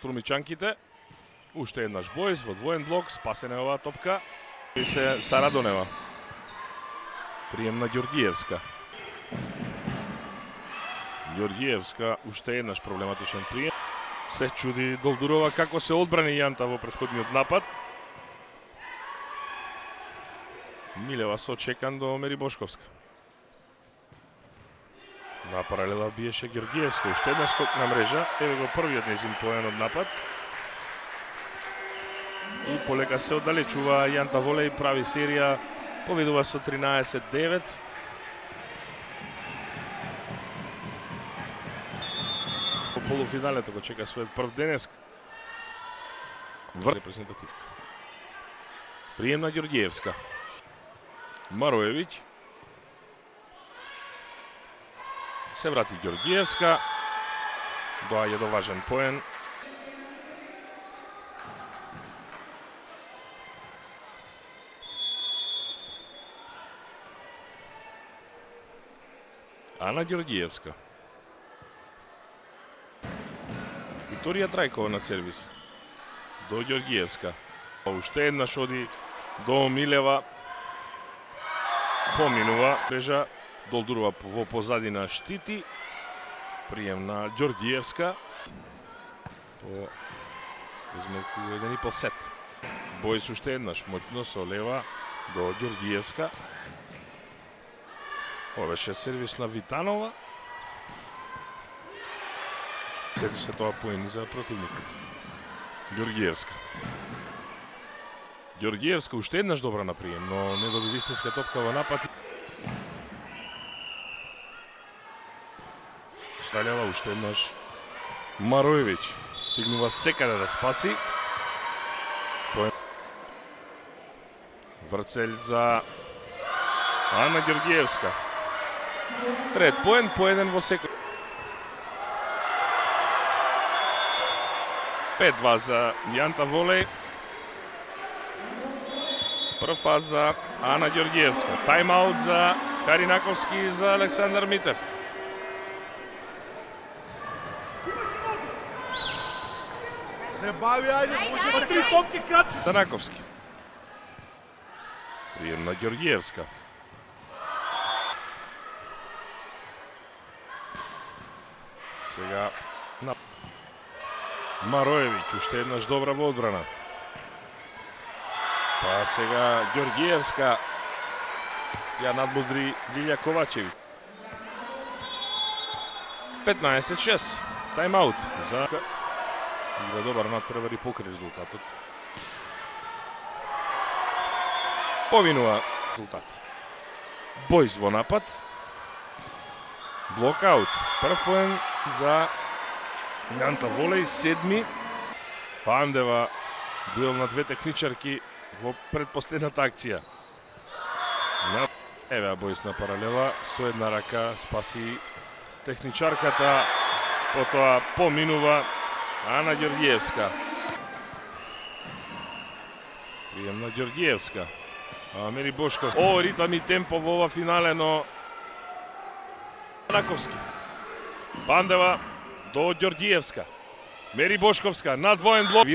Струмичанките. Уште еднаш Бојс во двоен блок, спасена оваа топка. И се Сарадонева. Прием на Ѓорѓиевска. Ѓорѓиевска уште еднаш проблематичен прием. Се чуди Долдурова како се одбрани Јанта во претходниот напад. Милева со чекан до Мери Бошковска. На паралела биеше Ѓорѓиевска. Уште една скокна мрежа. Еве го првиот нејзин поен од напад. И полека се оддалечува Јанта Волеј, прави серија, победува со 13-9. По полуфиналето го чека својот прв денес. Репрезентативка. Прием на Ѓорѓиевска. Мароевиќ. Се врати Ѓорѓиевска. Доаѓа до важен поен. Ана Ѓорѓиевска. Викторија Трајкова на сервис. До Ѓорѓиевска. Уште еднаш оди до Милева. Поминува. Мрежа Долдурова во позадина штити. Прием на Ѓорѓиевска. По измалку 1,5 сет. Бојс уште еднаш моќно со лева до Ѓорѓиевска. Ова беше сервис на Витанова. Сети се тоа поени за противникот. Ѓорѓиевска. Ѓорѓиевска уште еднаш добра на прием, но не доби вистинска топка во напад. Сталјава уште еднаш Мароевиќ. Стигнува секаде да спаси. Врцелј за Ана Ѓорѓиевска. Трет поен, по еден во секој. 5-2 за Јанта Волеј. Прва за Ана Ѓорѓиевска. Тајм-аут за Каринаковски и за Александар Митев. Се бави, ајде, може па 3 топки кратки. Танаковски. Прием на Ѓорѓиевска. Сега на Мароевиќ, уште еднаш добра во одбрана. Па сега Ѓорѓиевска ја надмудри Лилја Ковачеви. 15-6. Тајм-аут за игра добар надпревар и покри резултатот. Повинува резултат. Бојс во напад. Блокаут. Прв поен за Јанта Волеј, 7. Пандева, дуел на две техничарки во предпоследната акција. Еве Бојс на паралела, со една рака спаси техничарката, потоа поминува Ана Ѓорѓиевска. Прием на Ѓорѓиевска. Мери Бошков. О, ритам и темпо во ова финале, но Танаковски. Пандева до Ѓорѓиевска. Мери Бошковска на двоен блок.